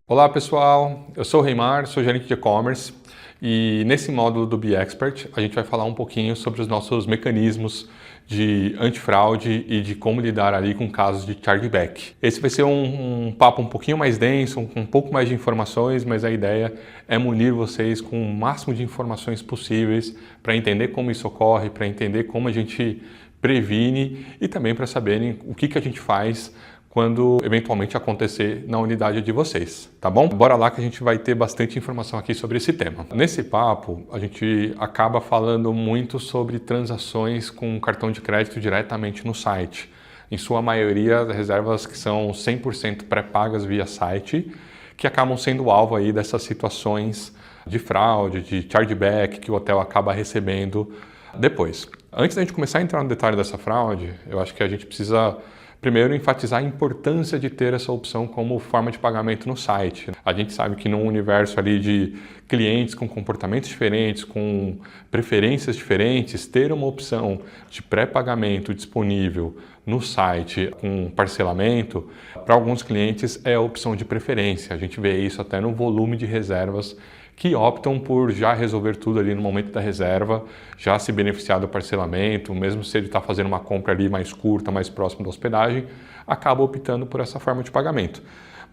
Olá pessoal, eu sou o Reimar, sou gerente de e-commerce e nesse módulo do BeExpert a gente vai falar um pouquinho sobre os nossos mecanismos de antifraude e de como lidar ali com casos de chargeback. Esse vai ser um papo um pouquinho mais denso, com um pouco mais de informações, mas a ideia é munir vocês com o máximo de informações possíveis para entender como isso ocorre, para entender como a gente previne e também para saberem o que a gente faz quando eventualmente acontecer na unidade de vocês, tá bom? Bora lá que a gente vai ter bastante informação aqui sobre esse tema. Nesse papo, a gente acaba falando muito sobre transações com cartão de crédito diretamente no site. Em sua maioria, reservas que são 100% pré-pagas via site, que acabam sendo alvo aí dessas situações de fraude, de chargeback que o hotel acaba recebendo depois. Antes da gente começar a entrar no detalhe dessa fraude, eu acho que a gente precisa primeiro, enfatizar a importância de ter essa opção como forma de pagamento no site. A gente sabe que num universo ali de clientes com comportamentos diferentes, com preferências diferentes, ter uma opção de pré-pagamento disponível no site com parcelamento, para alguns clientes é a opção de preferência. A gente vê isso até no volume de reservas que optam por já resolver tudo ali no momento da reserva, já se beneficiar do parcelamento, mesmo se ele está fazendo uma compra ali mais curta, mais próximo da hospedagem, acaba optando por essa forma de pagamento.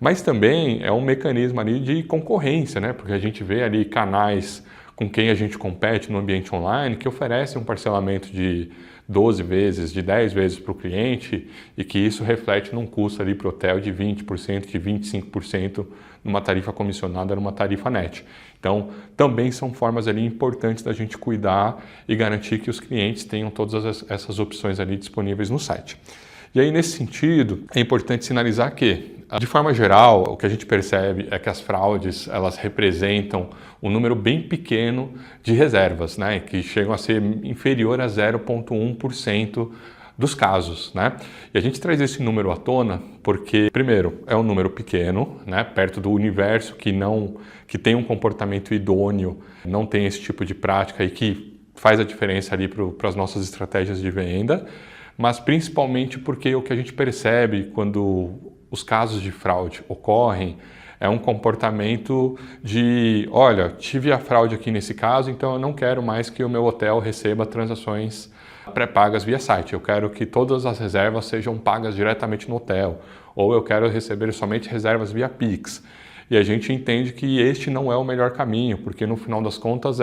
Mas também é um mecanismo ali de concorrência, né? Porque a gente vê ali canais com quem a gente compete no ambiente online que oferecem um parcelamento de 12 vezes, de 10 vezes para o cliente e que isso reflete num custo ali para o hotel de 20%, de 25% numa tarifa comissionada, numa tarifa net. Então, também são formas ali importantes da gente cuidar e garantir que os clientes tenham todas essas opções ali disponíveis no site. E aí, nesse sentido, é importante sinalizar que, de forma geral, o que a gente percebe é que as fraudes, elas representam um número bem pequeno de reservas, né, que chegam a ser inferior a 0,1% dos casos, né? E a gente traz esse número à tona porque, primeiro, é um número pequeno, né, perto do universo que tem um comportamento idôneo, não tem esse tipo de prática e que faz a diferença ali para as nossas estratégias de venda, mas principalmente porque o que a gente percebe quando os casos de fraude ocorrem é um comportamento de, olha, tive a fraude aqui nesse caso, então eu não quero mais que o meu hotel receba transações pré-pagas via site. Eu quero que todas as reservas sejam pagas diretamente no hotel, ou eu quero receber somente reservas via Pix. E a gente entende que este não é o melhor caminho, porque no final das contas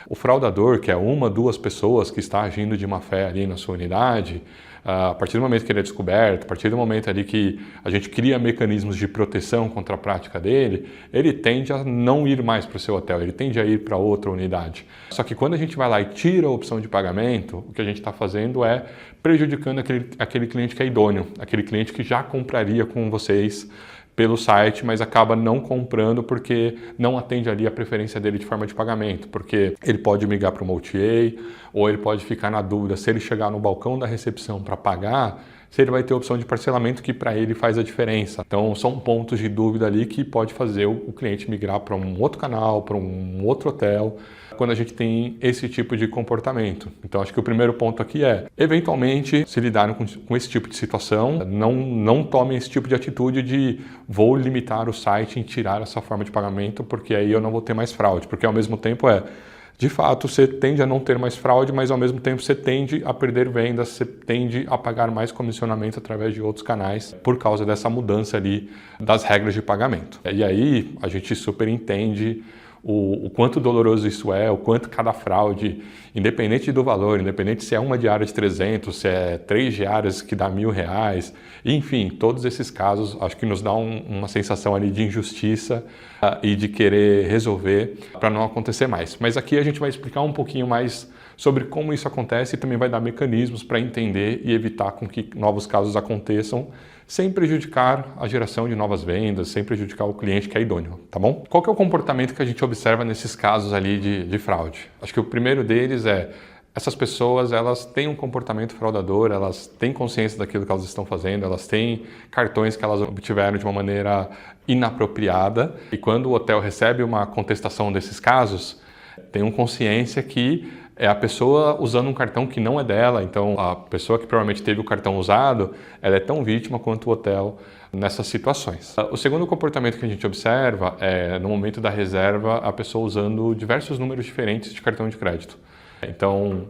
o fraudador, que é uma, duas pessoas que está agindo de má fé ali na sua unidade, a partir do momento que ele é descoberto, a partir do momento ali que a gente cria mecanismos de proteção contra a prática dele, ele tende a não ir mais para o seu hotel, ele tende a ir para outra unidade. Só que quando a gente vai lá e tira a opção de pagamento, o que a gente está fazendo é prejudicando aquele cliente que é idôneo, aquele cliente que já compraria com vocês pelo site, mas acaba não comprando porque não atende ali a preferência dele de forma de pagamento, porque ele pode migrar para uma OTA ou ele pode ficar na dúvida se ele chegar no balcão da recepção para pagar, se ele vai ter a opção de parcelamento que para ele faz a diferença. Então são pontos de dúvida ali que pode fazer o cliente migrar para um outro canal, para um outro hotel, quando a gente tem esse tipo de comportamento. Então acho que o primeiro ponto aqui é, eventualmente, se lidarem com esse tipo de situação, não tomem esse tipo de atitude de vou limitar o site em tirar essa forma de pagamento porque aí eu não vou ter mais fraude, porque ao mesmo tempo de fato, você tende a não ter mais fraude, mas ao mesmo tempo você tende a perder vendas, você tende a pagar mais comissionamento através de outros canais por causa dessa mudança ali das regras de pagamento. E aí a gente super entende o quanto doloroso isso é, o quanto cada fraude, independente do valor, independente se é uma diária de 300, se é 3 diárias que dá R$1.000, enfim, todos esses casos acho que nos dá uma sensação ali de injustiça e de querer resolver para não acontecer mais. Mas aqui a gente vai explicar um pouquinho mais sobre como isso acontece e também vai dar mecanismos para entender e evitar com que novos casos aconteçam sem prejudicar a geração de novas vendas, sem prejudicar o cliente que é idôneo, tá bom? Qual que é o comportamento que a gente observa nesses casos ali de fraude? Acho que o primeiro deles essas pessoas, elas têm um comportamento fraudador, elas têm consciência daquilo que elas estão fazendo, elas têm cartões que elas obtiveram de uma maneira inapropriada e quando o hotel recebe uma contestação desses casos, tenham consciência que é a pessoa usando um cartão que não é dela. Então, a pessoa que provavelmente teve o cartão usado, ela é tão vítima quanto o hotel nessas situações. O segundo comportamento que a gente observa é, no momento da reserva, a pessoa usando diversos números diferentes de cartão de crédito. Então,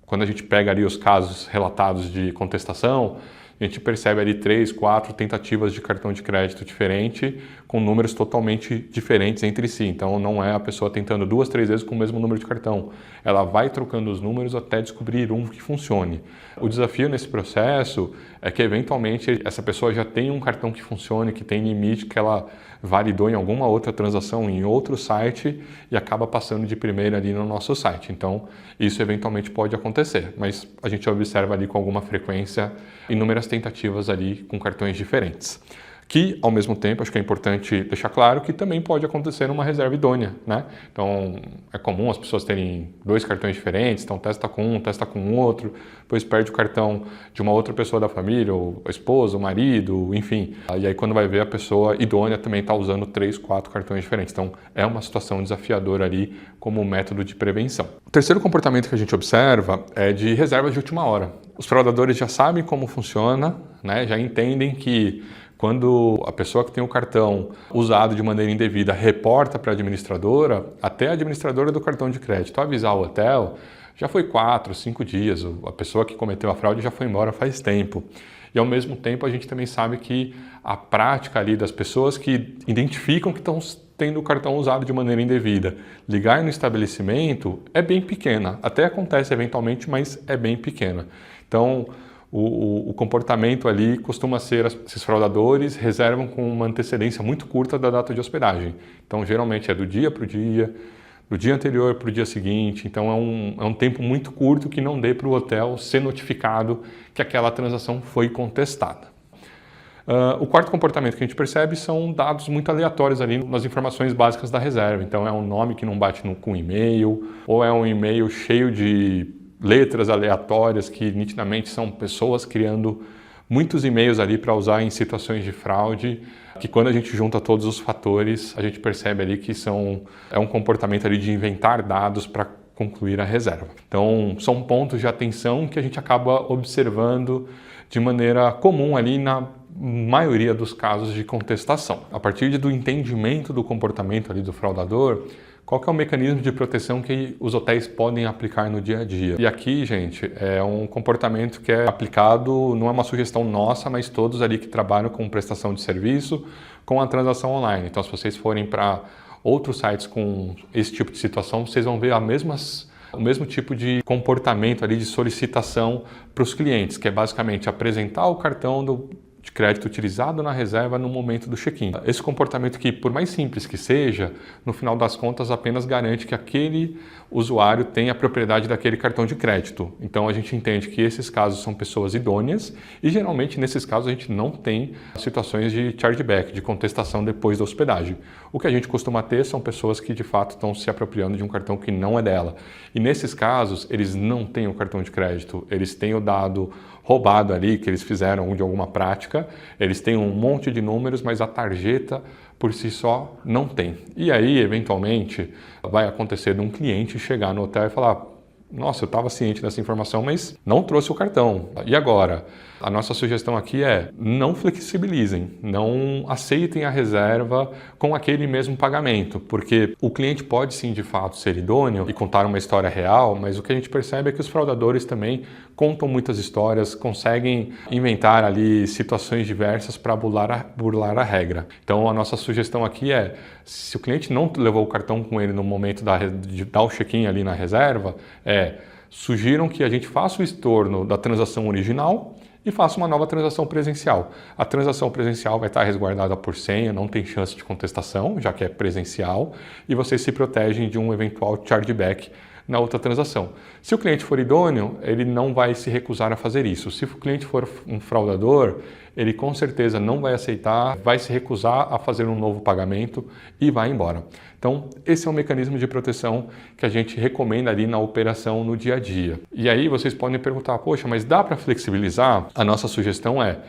quando a gente pega ali os casos relatados de contestação, a gente percebe ali 3, 4 tentativas de cartão de crédito diferente, com números totalmente diferentes entre si. Então, não é a pessoa tentando 2, 3 vezes com o mesmo número de cartão. Ela vai trocando os números até descobrir um que funcione. O desafio nesse processo é que, eventualmente, essa pessoa já tem um cartão que funcione, que tem limite, que ela validou em alguma outra transação em outro site e acaba passando de primeira ali no nosso site. Então, isso eventualmente pode acontecer, mas a gente observa ali com alguma frequência inúmeras tentativas ali com cartões diferentes. Que, ao mesmo tempo, acho que é importante deixar claro que também pode acontecer numa reserva idônea, né? Então, é comum as pessoas terem 2 cartões diferentes, então testa com um, testa com outro, depois perde o cartão de uma outra pessoa da família, ou a esposa, o marido, enfim. E aí, quando vai ver, a pessoa idônea também está usando 3, 4 cartões diferentes. Então, é uma situação desafiadora ali como método de prevenção. O terceiro comportamento que a gente observa é de reservas de última hora. Os fraudadores já sabem como funciona, né? Já entendem que quando a pessoa que tem o cartão usado de maneira indevida reporta para a administradora, até a administradora do cartão de crédito avisar o hotel, já foi 4, 5 dias, a pessoa que cometeu a fraude já foi embora faz tempo. E ao mesmo tempo a gente também sabe que a prática ali das pessoas que identificam que estão tendo o cartão usado de maneira indevida, ligar no estabelecimento é bem pequena, até acontece eventualmente, mas é bem pequena. Então, o comportamento ali costuma ser, esses fraudadores reservam com uma antecedência muito curta da data de hospedagem. Então, geralmente é do dia para o dia, do dia anterior para o dia seguinte. Então, é um tempo muito curto que não dê para o hotel ser notificado que aquela transação foi contestada. O quarto comportamento que a gente percebe são dados muito aleatórios ali nas informações básicas da reserva. Então, é um nome que não bate com e-mail, ou é um e-mail cheio de letras aleatórias que nitidamente são pessoas criando muitos e-mails ali para usar em situações de fraude, que quando a gente junta todos os fatores, a gente percebe ali que é um comportamento ali de inventar dados para concluir a reserva. Então, são pontos de atenção que a gente acaba observando de maneira comum ali na maioria dos casos de contestação. A partir do entendimento do comportamento ali do fraudador, qual que é o mecanismo de proteção que os hotéis podem aplicar no dia a dia? E aqui, gente, é um comportamento que é aplicado, não é uma sugestão nossa, mas todos ali que trabalham com prestação de serviço, com a transação online. Então, se vocês forem para outros sites com esse tipo de situação, vocês vão ver o mesmo tipo de comportamento ali de solicitação para os clientes, que é basicamente apresentar o cartão de crédito utilizado na reserva no momento do check-in. Esse comportamento que, por mais simples que seja, no final das contas apenas garante que aquele usuário tem a propriedade daquele cartão de crédito. Então a gente entende que esses casos são pessoas idôneas e geralmente nesses casos a gente não tem situações de chargeback, de contestação depois da hospedagem. O que a gente costuma ter são pessoas que de fato estão se apropriando de um cartão que não é dela. E nesses casos eles não têm o cartão de crédito, eles têm o dado roubado ali, que eles fizeram de alguma prática, eles têm um monte de números, mas a tarjeta por si só não tem. E aí, eventualmente, vai acontecer de um cliente chegar no hotel e falar: nossa, eu estava ciente dessa informação, mas não trouxe o cartão. E agora? A nossa sugestão aqui é: não flexibilizem, não aceitem a reserva com aquele mesmo pagamento, porque o cliente pode sim, de fato, ser idôneo e contar uma história real, mas o que a gente percebe é que os fraudadores também contam muitas histórias, conseguem inventar ali situações diversas para burlar a regra. Então, a nossa sugestão aqui é: se o cliente não levou o cartão com ele no momento de dar o check-in ali na reserva, sugiram que a gente faça o estorno da transação original e faça uma nova transação presencial. A transação presencial vai estar resguardada por senha, não tem chance de contestação, já que é presencial, e vocês se protegem de um eventual chargeback na outra transação. Se o cliente for idôneo, ele não vai se recusar a fazer isso. Se o cliente for um fraudador, ele com certeza não vai aceitar, vai se recusar a fazer um novo pagamento e vai embora. Então, esse é um mecanismo de proteção que a gente recomenda ali na operação no dia a dia. E aí vocês podem perguntar: poxa, mas dá para flexibilizar? A nossa sugestão é: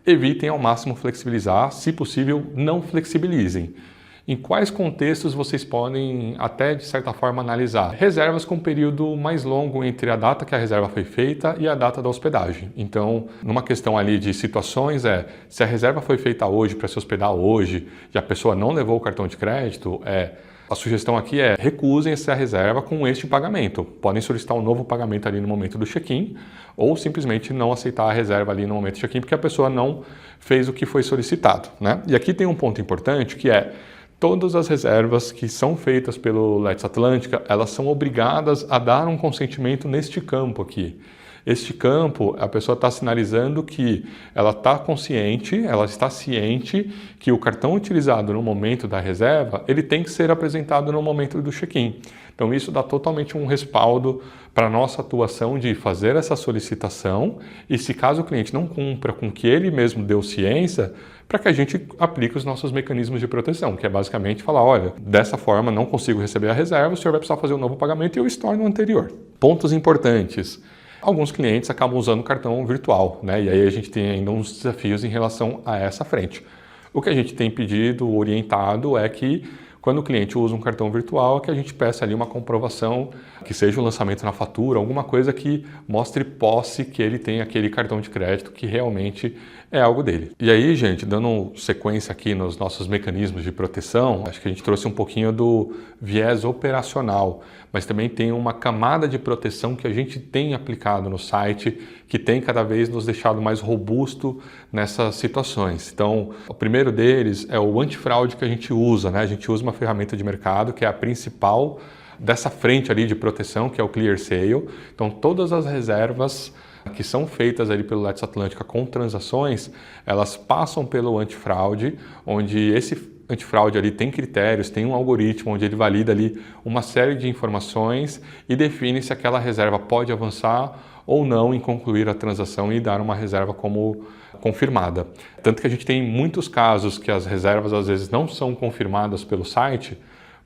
evitem ao máximo flexibilizar, se possível, não flexibilizem. em quais contextos vocês podem até, de certa forma, analisar? Reservas com período mais longo entre a data que a reserva foi feita e a data da hospedagem. Então, numa questão ali de situações se a reserva foi feita hoje para se hospedar hoje e a pessoa não levou o cartão de crédito, a sugestão aqui é recusem essa reserva com este pagamento. Podem solicitar um novo pagamento ali no momento do check-in ou simplesmente não aceitar a reserva ali no momento do check-in porque a pessoa não fez o que foi solicitado, né? E aqui tem um ponto importante que todas as reservas que são feitas pelo Let's Atlântica, elas são obrigadas a dar um consentimento neste campo aqui. Este campo, a pessoa está sinalizando que ela está consciente, ela está ciente que o cartão utilizado no momento da reserva, ele tem que ser apresentado no momento do check-in. Então isso dá totalmente um respaldo para a nossa atuação de fazer essa solicitação e se caso o cliente não cumpra com o que ele mesmo deu ciência, para que a gente aplique os nossos mecanismos de proteção, que é basicamente falar, olha, dessa forma não consigo receber a reserva, o senhor vai precisar fazer um novo pagamento e eu estorno o anterior. Pontos importantes. Alguns clientes acabam usando o cartão virtual, né? E aí a gente tem ainda uns desafios em relação a essa frente. O que a gente tem pedido, orientado, é que quando o cliente usa um cartão virtual, que a gente peça ali uma comprovação, que seja o lançamento na fatura, alguma coisa que mostre posse que ele tem aquele cartão de crédito que realmente é algo dele. E aí, gente, dando sequência aqui nos nossos mecanismos de proteção, acho que a gente trouxe um pouquinho do viés operacional, mas também tem uma camada de proteção que a gente tem aplicado no site, que tem cada vez nos deixado mais robusto nessas situações. Então, o primeiro deles é o antifraude que a gente usa, né? A gente usa uma ferramenta de mercado que é a principal dessa frente ali de proteção, que é o Clear Sale. Então, todas as reservas que são feitas ali pelo Let's Atlântica com transações, elas passam pelo antifraude, onde esse antifraude ali tem critérios, tem um algoritmo onde ele valida ali uma série de informações e define se aquela reserva pode avançar ou não em concluir a transação e dar uma reserva como confirmada. Tanto que a gente tem muitos casos que as reservas às vezes não são confirmadas pelo site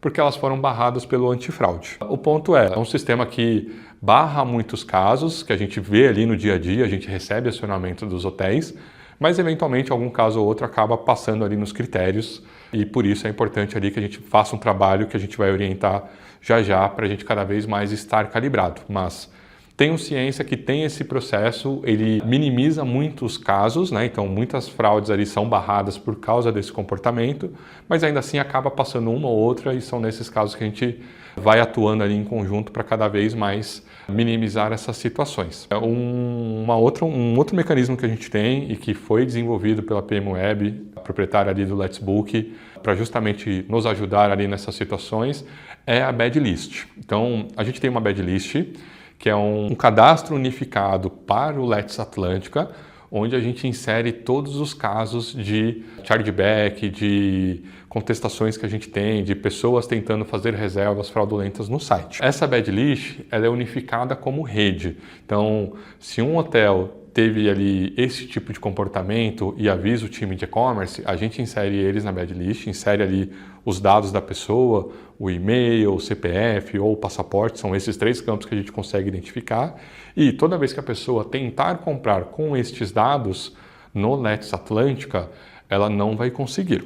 porque elas foram barradas pelo antifraude. O ponto é um sistema que barra muitos casos, que a gente vê ali no dia a dia, a gente recebe acionamento dos hotéis, mas eventualmente algum caso ou outro acaba passando ali nos critérios e por isso é importante ali que a gente faça um trabalho que a gente vai orientar já para a gente cada vez mais estar calibrado. Mas tenho ciência que tem esse processo, ele minimiza muitos casos, né? Então muitas fraudes ali são barradas por causa desse comportamento, mas ainda assim acaba passando uma ou outra e são nesses casos que a gente vai atuando ali em conjunto para cada vez mais minimizar essas situações. Um outro mecanismo que a gente tem e que foi desenvolvido pela PM Web, a proprietária ali do Let's Book, para justamente nos ajudar ali nessas situações, é a Bad List. Então a gente tem uma Bad List, que é um cadastro unificado para o Let's Atlântica, onde a gente insere todos os casos de chargeback, de contestações que a gente tem, de pessoas tentando fazer reservas fraudulentas no site. Essa bad list, ela é unificada como rede. Então, se um hotel teve ali esse tipo de comportamento e avisa o time de e-commerce, a gente insere eles na bad list, insere ali os dados da pessoa, o e-mail, o CPF ou o passaporte, são esses 3 campos que a gente consegue identificar. E toda vez que a pessoa tentar comprar com estes dados no Let's Atlântica, ela não vai conseguir,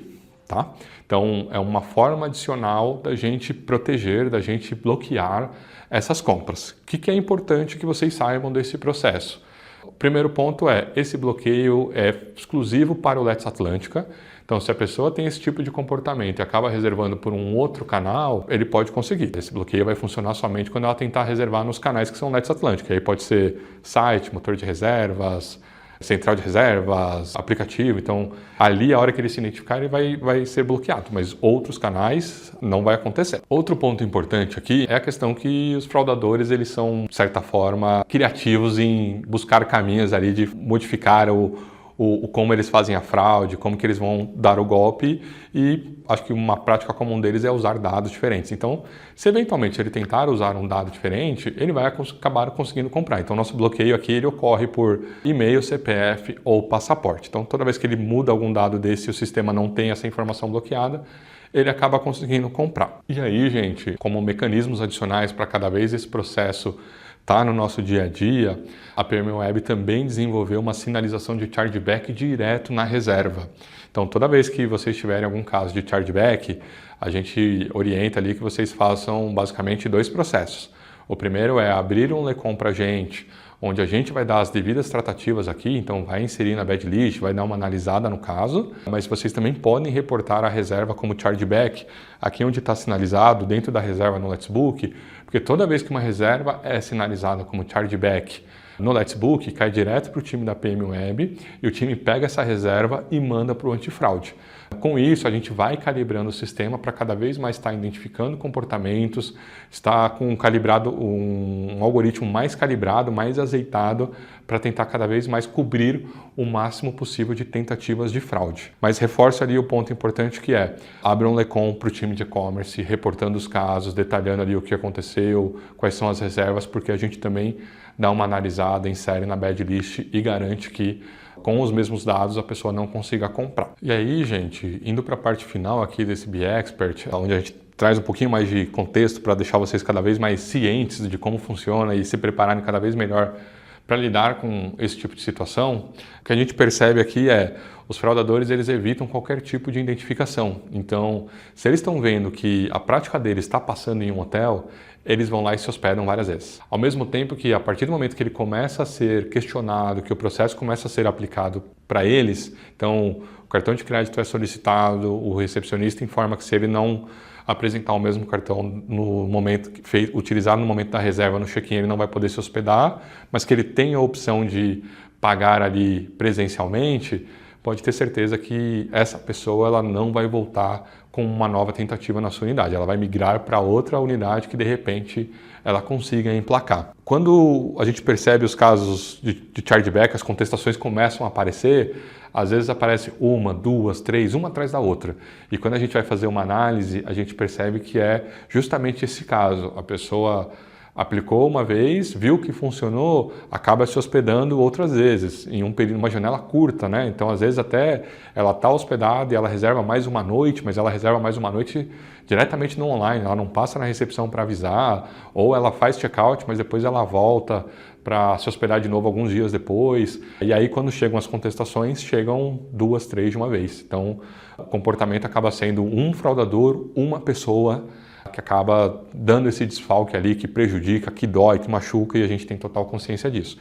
tá? Então, é uma forma adicional da gente proteger, da gente bloquear essas compras. O que é importante que vocês saibam desse processo? O primeiro ponto esse bloqueio é exclusivo para o Let's Atlântica. Então, se a pessoa tem esse tipo de comportamento e acaba reservando por um outro canal, ele pode conseguir. Esse bloqueio vai funcionar somente quando ela tentar reservar nos canais que são Let's Atlântica. Aí pode ser site, motor de reservas, central de reservas, aplicativo. Então, ali, a hora que ele se identificar, ele vai ser bloqueado, mas outros canais não vai acontecer. Outro ponto importante aqui é a questão que os fraudadores, eles são, de certa forma, criativos em buscar caminhos ali de modificar como eles fazem a fraude, como que eles vão dar o golpe, e acho que uma prática comum deles é usar dados diferentes. Então, se eventualmente ele tentar usar um dado diferente, ele vai acabar conseguindo comprar. Então, nosso bloqueio aqui ele ocorre por e-mail, CPF ou passaporte. Então, toda vez que ele muda algum dado desse e o sistema não tem essa informação bloqueada, ele acaba conseguindo comprar. E aí, gente, como mecanismos adicionais para cada vez esse processo está no nosso dia a dia, a PME Web também desenvolveu uma sinalização de chargeback direto na reserva. Então, toda vez que vocês tiverem algum caso de chargeback, a gente orienta ali que vocês façam basicamente 2 processos. O primeiro é abrir um LECOM para a gente, onde a gente vai dar as devidas tratativas aqui, então vai inserir na bad list, vai dar uma analisada no caso, mas vocês também podem reportar a reserva como chargeback, aqui onde está sinalizado, dentro da reserva no Let's Book, porque toda vez que uma reserva é sinalizada como chargeback no Let's Book, cai direto para o time da PME Web e o time pega essa reserva e manda para o antifraude. Com isso, a gente vai calibrando o sistema para cada vez mais estar identificando comportamentos, estar com um algoritmo mais calibrado, mais azeitado, para tentar cada vez mais cobrir o máximo possível de tentativas de fraude. Mas reforço ali o ponto importante que é, abre um LECOM para o time de e-commerce, reportando os casos, detalhando ali o que aconteceu, quais são as reservas, porque a gente também dá uma analisada, insere na bad list e garante que com os mesmos dados a pessoa não consiga comprar. E aí, gente, indo para a parte final aqui desse BeExpert, onde a gente traz um pouquinho mais de contexto para deixar vocês cada vez mais cientes de como funciona e se prepararem cada vez melhor para lidar com esse tipo de situação, o que a gente percebe aqui é os fraudadores eles evitam qualquer tipo de identificação. Então, se eles estão vendo que a prática deles está passando em um hotel, eles vão lá e se hospedam várias vezes. Ao mesmo tempo que, a partir do momento que ele começa a ser questionado, que o processo começa a ser aplicado para eles, então o cartão de crédito é solicitado, o recepcionista informa que se ele não apresentar o mesmo cartão no momento utilizado no momento da reserva no check-in, ele não vai poder se hospedar, mas que ele tem a opção de pagar ali presencialmente, pode ter certeza que essa pessoa ela não vai voltar com uma nova tentativa na sua unidade. Ela vai migrar para outra unidade que de repente ela consiga emplacar. Quando a gente percebe os casos de chargeback, as contestações começam a aparecer, às vezes aparece uma, duas, três, uma atrás da outra. E quando a gente vai fazer uma análise, a gente percebe que é justamente esse caso. A pessoa aplicou uma vez, viu que funcionou, acaba se hospedando outras vezes, em um período, uma janela curta, né? Então, às vezes até ela está hospedada e ela reserva mais uma noite, mas ela reserva mais uma noite diretamente no online, ela não passa na recepção para avisar, ou ela faz check-out, mas depois ela volta para se hospedar de novo alguns dias depois. E aí, quando chegam as contestações, chegam duas, três de uma vez. Então, o comportamento acaba sendo um fraudador, uma pessoa que acaba dando esse desfalque ali, que prejudica, que dói, que machuca, e a gente tem total consciência disso.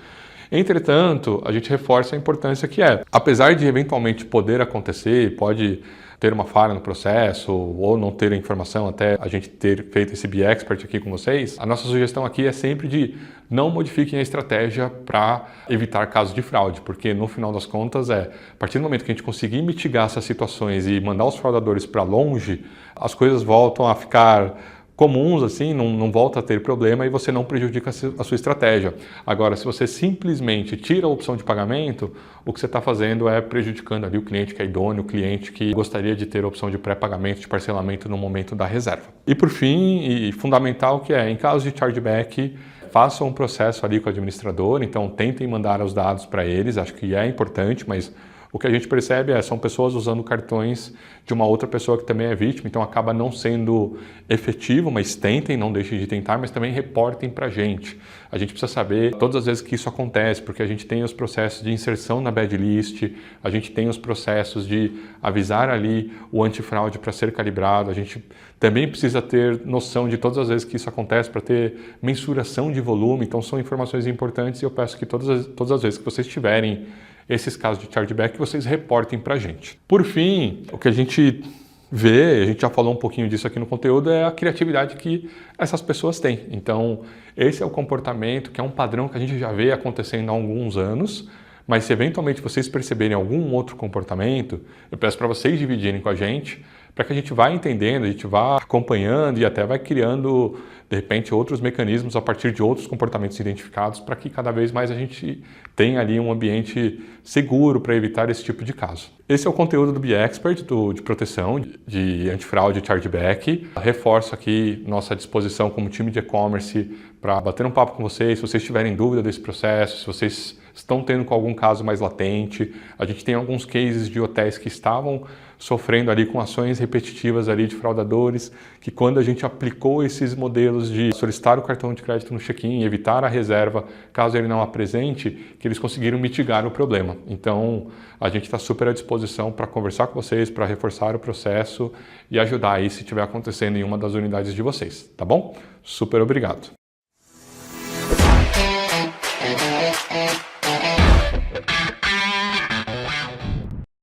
Entretanto, a gente reforça a importância que é, apesar de eventualmente poder acontecer, pode ter uma falha no processo ou não ter a informação até a gente ter feito esse BeExpert aqui com vocês, a nossa sugestão aqui é sempre de não modifiquem a estratégia para evitar casos de fraude, porque no final das contas a partir do momento que a gente conseguir mitigar essas situações e mandar os fraudadores para longe, as coisas voltam a ficar comuns, assim, não volta a ter problema e você não prejudica a sua estratégia. Agora, se você simplesmente tira a opção de pagamento, o que você está fazendo é prejudicando ali o cliente que é idôneo, o cliente que gostaria de ter a opção de pré-pagamento, de parcelamento no momento da reserva. E por fim, e fundamental que é, em caso de chargeback, façam um processo ali com o administrador, então tentem mandar os dados para eles, acho que é importante, mas o que a gente percebe são pessoas usando cartões de uma outra pessoa que também é vítima, então acaba não sendo efetivo, mas tentem, não deixem de tentar, mas também reportem para a gente. A gente precisa saber todas as vezes que isso acontece, porque a gente tem os processos de inserção na bad list, a gente tem os processos de avisar ali o antifraude para ser calibrado, a gente também precisa ter noção de todas as vezes que isso acontece para ter mensuração de volume, então são informações importantes e eu peço que todas as vezes que vocês tiverem esses casos de chargeback, vocês reportem para a gente. Por fim, o que a gente vê, a gente já falou um pouquinho disso aqui no conteúdo, é a criatividade que essas pessoas têm. Então, esse é o comportamento que é um padrão que a gente já vê acontecendo há alguns anos, mas se eventualmente vocês perceberem algum outro comportamento, eu peço para vocês dividirem com a gente, para que a gente vá entendendo, a gente vá acompanhando e até vai criando, de repente, outros mecanismos a partir de outros comportamentos identificados para que cada vez mais a gente tenha ali um ambiente seguro para evitar esse tipo de caso. Esse é o conteúdo do BeExpert, de proteção, de antifraude e chargeback. Reforço aqui nossa disposição como time de e-commerce para bater um papo com vocês. Se vocês tiverem dúvida desse processo, se vocês estão tendo com algum caso mais latente. A gente tem alguns cases de hotéis que estavam sofrendo ali com ações repetitivas ali de fraudadores, que quando a gente aplicou esses modelos de solicitar o cartão de crédito no check-in, evitar a reserva caso ele não apresente, que eles conseguiram mitigar o problema. Então, a gente está super à disposição para conversar com vocês, para reforçar o processo e ajudar aí se estiver acontecendo em uma das unidades de vocês, tá bom? Super obrigado!